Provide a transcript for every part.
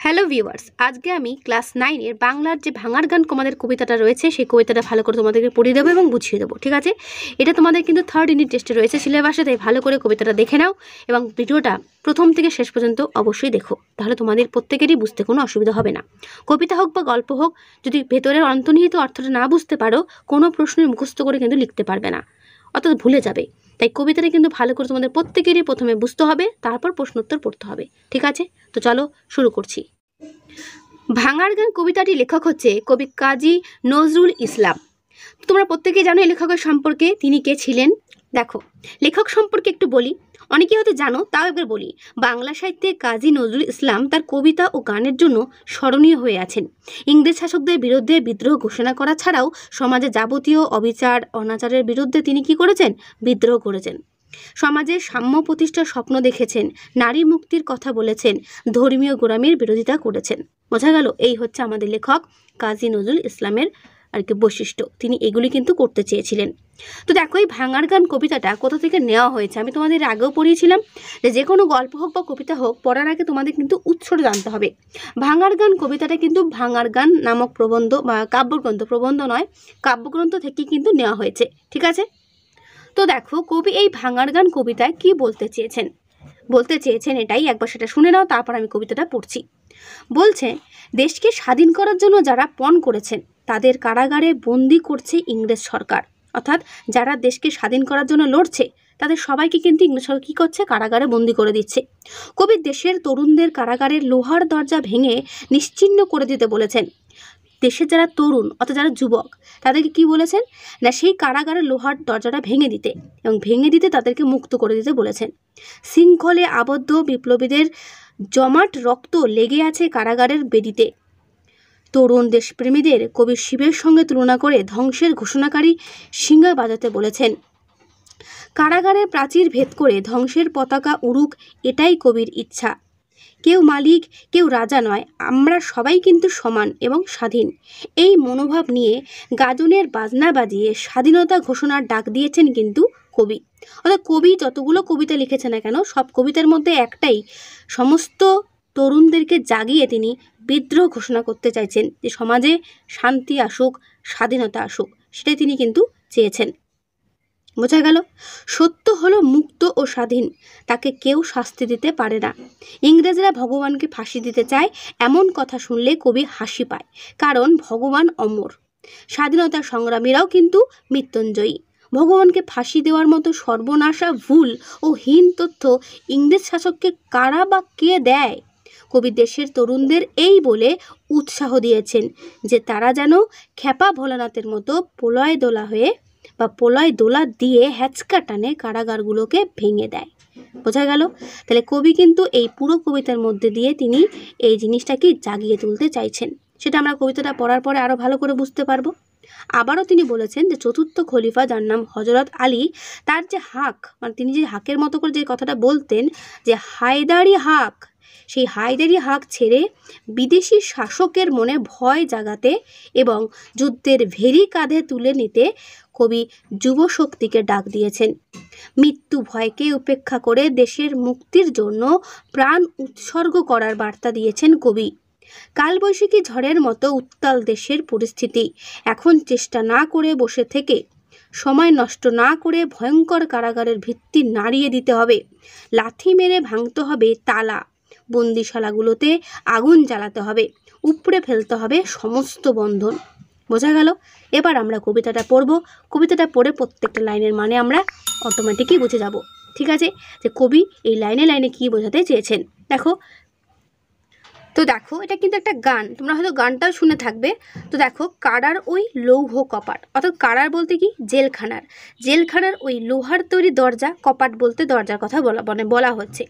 Hello viewers, আজকে আমি class 9-এর বাংলার যে ভাঙার গান তোমাদের কবিতাটা রয়েছে সেই কবিতাটা ভালো করে তোমাদেরকে পড়িয়ে দেবো এবং বুঝিয়ে দেবো। ঠিক আছে, এটা তোমাদের কিন্তু 3rd ইউনিট টেস্টে রয়েছে সিলেবাসে, তাই ভালো করে কবিতাটা দেখে নাও এবং ভিডিওটা প্রথম থেকে শেষ পর্যন্ত অবশ্যই দেখো, তাহলে তোমাদের প্রত্যেকেরই বুঝতে কোনো অসুবিধা হবে না। কবিতা হোক বা গল্প হোক, যদি ভেতরের অন্তর্নিহিত অর্থটা না বুঝতে পারো, কোনো প্রশ্নের মুখস্থ করে কিন্তু লিখতে পারবে না, অর্থাৎ ভুলে যাবে। তাই কবিতাটা কিন্তু ভালো করে তোমাদের প্রত্যেকেরই প্রথমে বুঝতে হবে, তারপর প্রশ্নোত্তর পড়তে হবে। ঠিক আছে, তো চলো শুরু করছি। ভাঙার গান কবিতাটি লেখক হচ্ছে কবি কাজী নজরুল ইসলাম। তোমরা প্রত্যেকেই জানো এই লেখকের সম্পর্কে, তিনি কে ছিলেন। দেখো, লেখক সম্পর্কে একটু বলি, অনেকে হয়তো জানো, তাও একবার বলি। বাংলা সাহিত্যে কাজী নজরুল ইসলাম তার কবিতা ও গানের জন্য স্মরণীয় হয়ে আছেন। ইংরেজ শাসকদের বিরুদ্ধে বিদ্রোহ ঘোষণা করা ছাড়াও সমাজে যাবতীয় অবিচার অনাচারের বিরুদ্ধে তিনি কি করেছেন? বিদ্রোহ করেছেন। সমাজের সাম্য প্রতিষ্ঠার স্বপ্ন দেখেছেন, নারী মুক্তির কথা বলেছেন, ধর্মীয় গোঁড়ামির বিরোধিতা করেছেন। বোঝা গেল, এই হচ্ছে আমাদের লেখক কাজী নজরুল ইসলামের আর কি বৈশিষ্ট্য, তিনি এগুলি কিন্তু করতে চেয়েছিলেন। তো দেখো, এই ভাঙার গান কবিতাটা কোথা থেকে নেওয়া হয়েছে আমি তোমাদের আগেও পড়িয়েছিলাম যে কোনো গল্প হোক বা কবিতা হোক, পড়ার আগে তোমাদের কিন্তু উৎসটা জানতে হবে। ভাঙার গান কবিতাটা কিন্তু ভাঙার গান নামক প্রবন্ধ বা কাব্যগ্রন্থ, প্রবন্ধ নয় কাব্যগ্রন্থ থেকে কিন্তু নেওয়া হয়েছে। ঠিক আছে, তো দেখো কবি এই ভাঙার গান কবিতায় কি বলতে চেয়েছেন এটাই একবার সেটা শুনে নাও, তারপর আমি কবিতাটা পড়ছি। বলছে, দেশকে স্বাধীন করার জন্য যারা পণ করেছেন তাদের কারাগারে বন্দি করছে ইংরেজ সরকার। অর্থাৎ যারা দেশকে স্বাধীন করার জন্য লড়ছে তাদের সবাইকে কিন্তু ইংরেজ সরকার কী করছে? কারাগারে বন্দি করে দিচ্ছে। কবি দেশের তরুণদের কারাগারের লোহার দরজা ভেঙে নিশ্চিহ্ন করে দিতে বলেছেন। দেশের যারা তরুণ অর্থাৎ যারা যুবক, তাদেরকে কি বলেছেন না, সেই কারাগারের লোহার দরজাটা ভেঙে দিতে এবং ভেঙে দিতে তাদেরকে মুক্ত করে দিতে বলেছেন। শৃঙ্খলে আবদ্ধ বিপ্লবীদের জমাট রক্ত লেগে আছে কারাগারের বেদিতে। তরুণ দেশপ্রেমীদের কবি শিবের সঙ্গে তুলনা করে ধ্বংসের ঘোষণাকারী শিঙ্গা বাজাতে বলেছেন। কারাগারের প্রাচীর ভেদ করে ধ্বংসের পতাকা উড়ুক, এটাই কবির ইচ্ছা। কেউ মালিক কেউ রাজা নয়, আমরা সবাই কিন্তু সমান এবং স্বাধীন। এই মনোভাব নিয়ে গাজনের বাজনা বাজিয়ে স্বাধীনতা ঘোষণার ডাক দিয়েছেন কিন্তু কবি। অর্থাৎ কবি যতগুলো কবিতা লিখেছে না কেন, সব কবিতার মধ্যে একটাই, সমস্ত তরুণদেরকে জাগিয়ে তিনি বিদ্রোহ ঘোষণা করতে চাইছেন যে সমাজে শান্তি আসুক, স্বাধীনতা আসুক, সেটাই তিনি কিন্তু চেয়েছেন। বোঝা গেল, সত্য হলো মুক্ত ও স্বাধীন, তাকে কেউ শাস্তি দিতে পারে না। ইংরেজরা ভগবানকে ফাঁসি দিতে চায়, এমন কথা শুনলে কবি হাসি পায়, কারণ ভগবান অমর। স্বাধীনতা সংগ্রামীরাও কিন্তু মৃত্যুঞ্জয়ী। ভগবানকে ফাঁসি দেওয়ার মতো সর্বনাশা, ভুল ও হীন তথ্য ইংরেজ শাসককে কারা বা কে দেয়? কবি দেশের তরুণদের এই বলে উৎসাহ দিয়েছেন যে তারা যেন খ্যাপা ভোলানাথের মতো প্রলয় দোলা দিয়ে হ্যাচকা টানে কারাগারগুলোকে ভেঙে দেয়। বোঝা গেল, তাহলে কবি কিন্তু এই পুরো কবিতার মধ্যে দিয়ে তিনি এই জিনিসটাকে জাগিয়ে তুলতে চাইছেন। সেটা আমরা কবিতাটা পড়ার পরে আরও ভালো করে বুঝতে পারবো। আবারও তিনি বলেছেন যে চতুর্থ খলিফা, যার নাম হজরত আলী, তার যে হাক, মানে তিনি যে হাকের মতো করে যে কথাটা বলতেন যে হায়দারি হাক, সেই হায়দারি হাক ছেড়ে বিদেশি শাসকের মনে ভয় জাগাতে এবং যুদ্ধের ভেরি কাঁধে তুলে নিতে কবি যুব শক্তিকে ডাক দিয়েছেন। মৃত্যু ভয়কে উপেক্ষা করে দেশের মুক্তির জন্য প্রাণ উৎসর্গ করার বার্তা দিয়েছেন কবি। কালবৈশাখী ঝড়ের মতো উত্তাল দেশের পরিস্থিতি, এখন চেষ্টা না করে বসে থেকে, সময় নষ্ট না করে ভয়ঙ্কর কারাগারের ভিত্তি নাড়িয়ে দিতে হবে। লাথি মেরে ভাঙতে হবে তালা, বন্দিশালাগুলোতে আগুন জ্বালাতে হবে, উপড়ে ফেলতে হবে সমস্ত বন্ধন। বোঝা গেল, এবার আমরা কবিতাটা পড়ব। কবিতাটা পড়ে প্রত্যেকটা লাইনের মানে আমরা অটোমেটিকই বুঝে যাব। ঠিক আছে, যে কবি এই লাইনে লাইনে কি বোঝাতে চেয়েছেন। দেখো, তো দেখো এটা কিন্তু একটা গান, তোমরা হয়তো গানটাও শুনে থাকবে। তো দেখো, কারার ওই লৌহ কপাট, অর্থাৎ কারার বলতে কি? জেলখানার ওই লোহার তৈরি দরজা, কপাট বলতে দরজার কথা বলা হচ্ছে।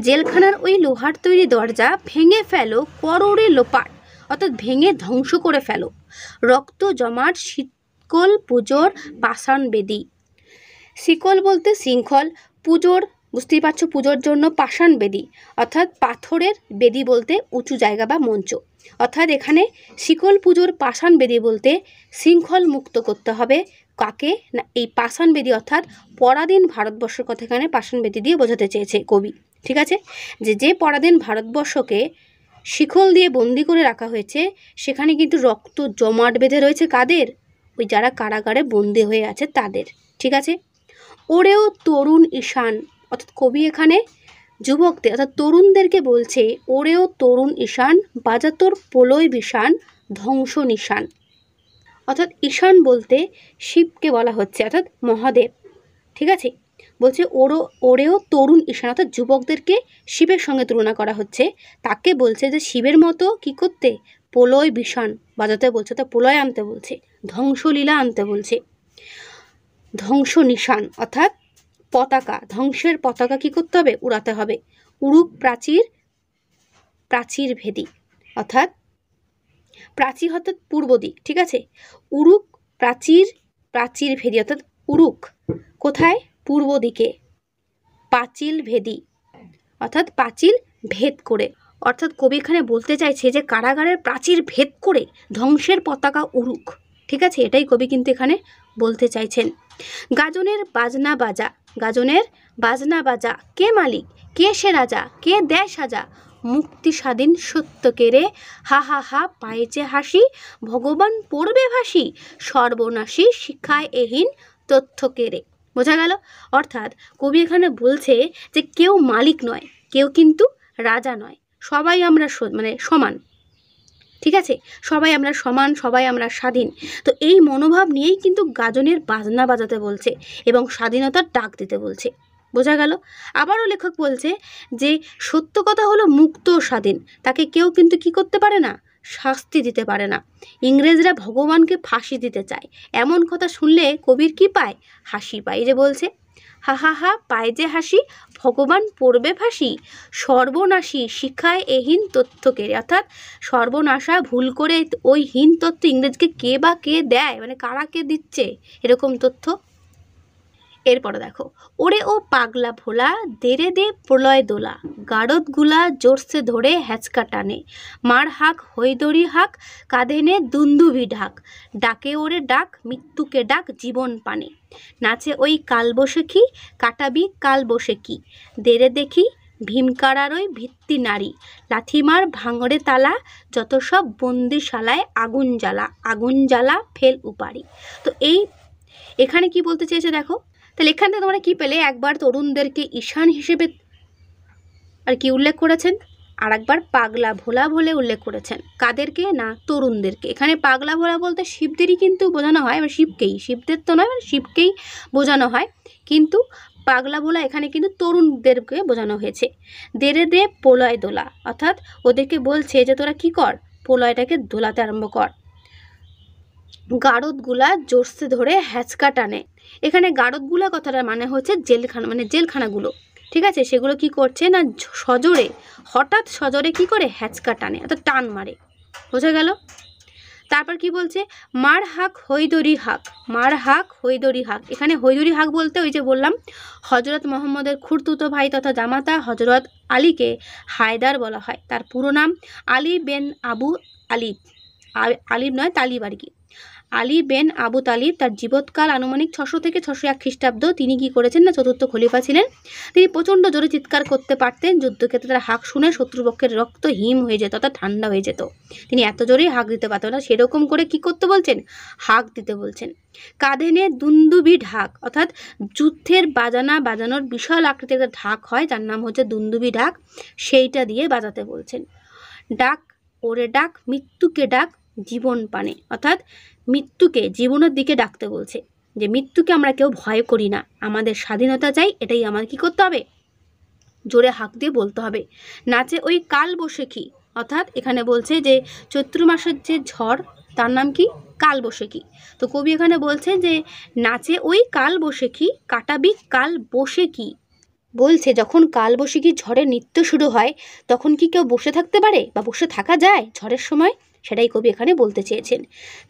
জেলখানার ওই লোহার তৈরি দরজা ভেঙে ফেলো করোড়ে লোপাট, অর্থাৎ ভেঙে ধ্বংস করে ফেলো। রক্ত জমাট শিকল পুজোর পাষাণ বেদি, শিকল বলতে শৃঙ্খল, পুজোর বুঝতেই পারছো, পুজোর জন্য পাষাণ বেদি, অর্থাৎ পাথরের বেদি বলতে উঁচু জায়গা বা মঞ্চ। অর্থাৎ এখানে শিকল পুজোর পাষাণ বেদি বলতে শৃঙ্খল মুক্ত করতে হবে কাকে না, এই পাষাণ বেদি অর্থাৎ পরাধীন ভারতবর্ষের কথা এখানে পাষাণ বেদি দিয়ে বোঝাতে চেয়েছে কবি। ঠিক আছে, যে পরাধীন ভারতবর্ষকে শিকল দিয়ে বন্দি করে রাখা হয়েছে, সেখানে কিন্তু রক্ত জমাট বেঁধে রয়েছে কাদের? ওই যারা কারাগারে বন্দি হয়ে আছে তাদের। ঠিক আছে। ওরেও তরুণ ঈশান, অর্থাৎ কবি এখানে যুবকদের অর্থাৎ তরুণদেরকে বলছে, ওরেও তরুণ ঈশান বাজাতোর প্রলয় বিষান ধ্বংস নিশান। অর্থাৎ ঈশান বলতে শিবকে বলা হচ্ছে, অর্থাৎ মহাদেব। ঠিক আছে। বলছে ওরেও তরুণ ঈশান, অর্থাৎ যুবকদেরকে শিবের সঙ্গে তুলনা করা হচ্ছে। তাকে বলছে যে শিবের মতো কি করতে? প্রলয় বিষান বাজাতে বলছে, তা প্রলয় আনতে বলছে, ধ্বংসলীলা আনতে বলছে। ধ্বংস নিশান অর্থাৎ পতাকা, ধ্বংসের পতাকা কি করতে হবে? উড়াতে হবে। উড়ুক প্রাচীর ভেদি, অর্থাৎ প্রাচীর অর্থাৎ পূর্ব দিক। ঠিক আছে। উড়ুক প্রাচীর ভেদি, অর্থাৎ উড়ুক কোথায়? পূর্ব দিকে। পাঁচিল ভেদি অর্থাৎ পাঁচিল ভেদ করে। অর্থাৎ কবি এখানে বলতে চাইছে যে কারাগারের প্রাচীর ভেদ করে ধ্বংসের পতাকা উড়ুক। ঠিক আছে, এটাই কবি কিন্তু এখানে বলতে চাইছেন। গাজনের বাজনা বাজা কে মালিক, কে সে রাজা, কে দেয় সাজা, মুক্তি স্বাধীন সত্য কেড়ে, হা হা হা পায়েছে হাসি, ভগবান পড়বে ভাসি, সর্বনাশী শিক্ষায় এহীন তথ্য কেড়ে। বোঝা গেল? অর্থাৎ কবি এখানে বলছে যে কেউ মালিক নয়, কেউ কিন্তু রাজা নয়, সবাই আমরা সমান। ঠিক আছে, সবাই আমরা সমান, সবাই আমরা স্বাধীন। তো এই মনোভাব নিয়েই কিন্তু গাজনের বাজনা বাজাতে বলছে এবং স্বাধীনতার ডাক দিতে বলছে। বোঝা গেল? আবারও লেখক বলছে যে সত্য কথা হলো মুক্ত ও স্বাধীন, তাকে কেউ কিন্তু কি করতে পারে না? শাস্তি দিতে পারে না। ইংরেজরা ভগবানকে ফাঁসি দিতে চায়, এমন কথা শুনলে কবির কি পায়? হাসি পায়। এই যে বলছে হা হা হা পায় যে হাসি, ভগবান পড়বে ফাঁসি, সর্বনাশী শিক্ষায় এহীন তথ্য কেড়ে। অর্থাৎ সর্বনাশা ভুল করে ওই হীন তথ্য ইংরেজকে কে বা কে দেয়, কারা কে দিচ্ছে এরকম তথ্য। এরপরে দেখো, ওরে ও পাগলা ভোলা দেরে দে প্রলয় দোলা, গাড়দগুলা জোরসে ধরে হ্যাচকা টানে, মার হাক হৈদরি হাক কাঁধে নে দুন্দুভি ঢাক, ডাকে ওরে ডাক মৃত্যুকে ডাক জীবন পানে, নাচে ওই কাল বসে কি কাটাবি কাল বসে কি, দেরে দেখি ভীমকারার ওই ভিত্তি নারী, লাথিমার ভাঙড়ে তালা যত সব বন্দিশালায় আগুন জ্বালা ফেল উপারি। তো এখানে কি বলতে চেয়েছে দেখো, তাহলে এখান থেকে তোমরা কি পেলে? একবার তরুণদেরকে ঈশান হিসেবে আর কি উল্লেখ করেছেন, আর একবার পাগলা ভোলা বলে উল্লেখ করেছেন। কাদেরকে? না, তরুণদেরকে। এখানে পাগলা ভোলা বলতে শিবদেরই কিন্তু বোঝানো হয়, শিবদের তো নয়, শিবকেই বোঝানো হয়, কিন্তু পাগলা ভোলা এখানে কিন্তু তরুণদেরকে বোঝানো হয়েছে। দেরে দে প্রলয় দোলা, অর্থাৎ ওদেরকে বলছে যে তোরা কি কর? প্রলয়টাকে দোলাতে আরম্ভ কর। গাড়দগুলা জোরসে ধরে হ্যাচকা টানে, এখানে গাড়দগুলা কথাটার মানে হচ্ছে জেলখানা, জেলখানাগুলো। ঠিক আছে, সেগুলো কি করছে না হঠাৎ সজোরে কি করে? হ্যাচকা টানে, অর্থাৎ টান মারে। বোঝা গেল? তারপর কি বলছে? মার হাক হৈদরি হাক, এখানে হৈদরি হাক বলতে ওই যে বললাম হজরত মোহাম্মদের খুড়তুতো ভাই তথা জামাতা হজরত আলীকে হায়দার বলা হয়। তার পুরো নাম আলী বেন আবু আলিব নয় তালিব আর কি, আলী বেন আবু তালিব। তার জীবৎকাল আনুমানিক 600 থেকে 601 খ্রিস্টাব্দ। তিনি কি করেছেন না চতুর্থ খলিফা ছিলেন। তিনি প্রচণ্ড জোরে চিৎকার করতে পারতেন, যুদ্ধক্ষেত্রে তার হাঁক শুনে শত্রুপক্ষের রক্ত হিম হয়ে যেত, অর্থাৎ ঠান্ডা হয়ে যেত। তিনি এত জোরেই হাঁক দিতে পারতেন না, সেরকম করে কি করতে বলছেন? হাঁক দিতে বলছেন। কাঁধে নে দুন্দুভি ঢাক, অর্থাৎ যুদ্ধের বাজানোর বিশাল আকৃতির একটা ঢাক হয়, যার নাম হচ্ছে দুন্দুভি ঢাক, সেইটা দিয়ে বাজাতে বলছেন। ডাক ওরে ডাক মৃত্যুকে ডাক জীবন পানে, অর্থাৎ মৃত্যুকে জীবনের দিকে ডাকতে বলছে, যে মৃত্যুকে আমরা কেউ ভয় করি না, আমাদের স্বাধীনতা চাই, এটাই আমার কি করতে হবে? জোরে হাঁক দিয়ে বলতে হবে। নাচে ওই কাল বৈশাখী, অর্থাৎ এখানে বলছে যে চৈত্র মাসের যে ঝড় তার নাম কি? কাল বৈশাখী। তো কবি এখানে বলছে যে নাচে ওই কাল বৈশাখী কাটাবি কাল বসে কি, বলছে যখন কালবৈশাখী ঝড়ের নৃত্য শুরু হয় তখন কি কেউ বসে থাকতে পারে বা বসে থাকা যায় ঝড়ের সময়? সেটাই কবি এখানে বলতে চেয়েছেন।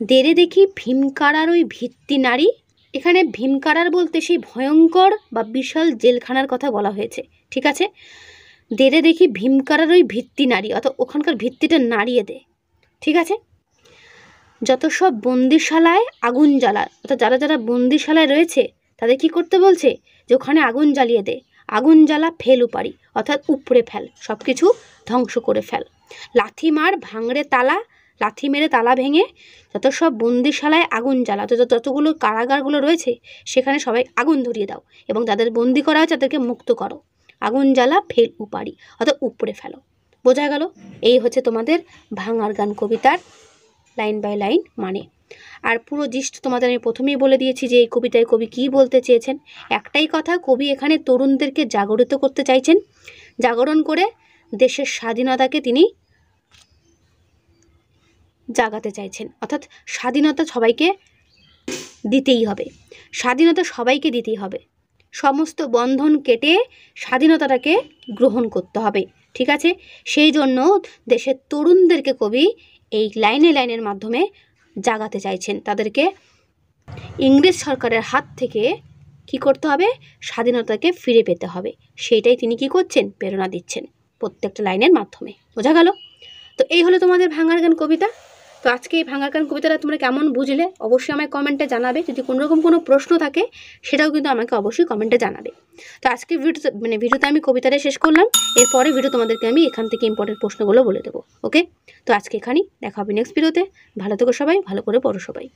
দেরে দেখি ভীমকারার ওই ভিত্তি নারী, এখানে ভীমকারার বলতে সেই ভয়ঙ্কর বা বিশাল জেলখানার কথা বলা হয়েছে। ঠিক আছে, দেরে দেখি ভীমকারার ওই ভিত্তি নারী, অর্থাৎ ওখানকার ভিত্তিটা নাড়িয়ে দে। ঠিক আছে, যত সব বন্দিশালায় আগুন জ্বালার, অর্থাৎ যারা যারা বন্দিশালায় রয়েছে তাদের কি করতে বলছে? যে ওখানে আগুন জ্বালিয়ে দে, আগুন জ্বালা ফেল উপাড়ি, অর্থাৎ উপড়ে ফেল, সব কিছু ধ্বংস করে ফেল। লাথি মার ভাঙড়ে তালা, লাথি মেরে তালা ভেঙে যত সব বন্দিশালায় আগুন জ্বালা, যতগুলো কারাগারগুলো রয়েছে সেখানে সবাই আগুন ধরিয়ে দাও এবং যাদের বন্দি করা হয়েছে তাদেরকে মুক্ত করো। আগুন জ্বালা ফেল উপাড়ি, অর্থাৎ উপড়ে ফেলো। বোঝা গেল? এই হচ্ছে তোমাদের ভাঙার গান কবিতার লাইন বাই লাইন মানে। আর পুরো জিস্ট তোমাদের আমি প্রথমেই বলে দিয়েছি যে এই কবিতায় কবি কী বলতে চেয়েছেন। একটাই কথা, কবি এখানে তরুণদেরকে জাগরিত করতে চাইছেন, জাগরণ করে দেশের স্বাধীনতাকে তিনি জাগাতে চাইছেন। অর্থাৎ স্বাধীনতা সবাইকে দিতেই হবে, স্বাধীনতা সবাইকে দিতেই হবে, সমস্ত বন্ধন কেটে স্বাধীনতাটাকে গ্রহণ করতে হবে। ঠিক আছে? সেই জন্য দেশের তরুণদেরকে কবি এই লাইনের মাধ্যমে জাগাতে চাইছেন, তাদেরকে ইংরেজ সরকারের হাত থেকে কি করতে হবে, স্বাধীনতাকে ফিরে পেতে হবে। সেইটাই তিনি কি করছেন, প্রেরণা দিচ্ছেন প্রত্যেকটা লাইনের মাধ্যমে। বোঝা গেল? তো এই হলো তোমাদের ভাঙার গান কবিতা। তো আজকে এই ভাঙার গান কবিতাটা তোমরা কেমন বুঝলে অবশ্যই আমায় কমেন্টে জানাবে। যদি কোনোরকম কোনো প্রশ্ন থাকে সেটাও কিন্তু আমাকে অবশ্যই কমেন্টে জানাবে। তো আজকে ভিডিওতে আমি কবিতাটা শেষ করলাম। এরপরে ভিডিও তোমাদেরকে আমি এখান থেকে ইম্পর্টেন্ট প্রশ্নগুলো বলে দেবো। ওকে? তো আজকে এখানেই দেখা হবে নেক্সট ভিডিওতে। ভালো থেকো সবাই, ভালো করে পড়ো সবাই।